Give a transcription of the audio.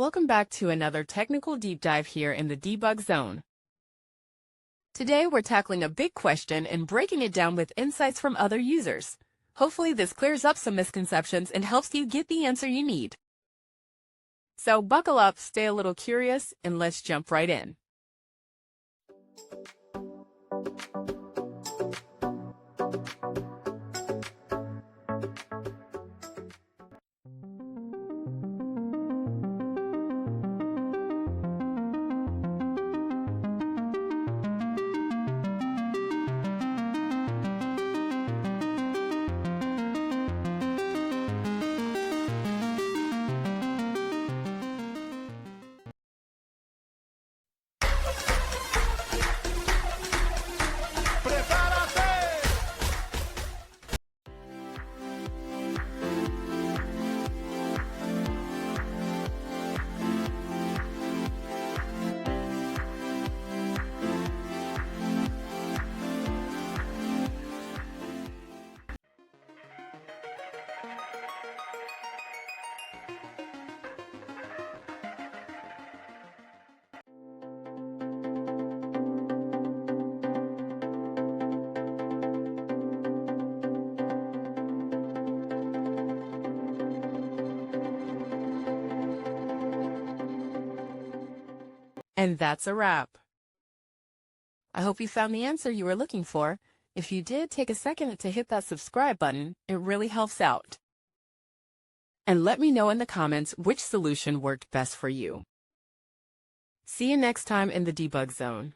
Welcome back to another technical deep dive here in the debug zone. Today we're tackling a big question and breaking it down with insights from other users. Hopefully this clears up some misconceptions and helps you get the answer you need. So buckle up, stay a little curious, and let's jump right in. And that's a wrap. I hope you found the answer you were looking for. If you did, take a second to hit that subscribe button. It really helps out. And let me know in the comments which solution worked best for you. See you next time in the debug zone.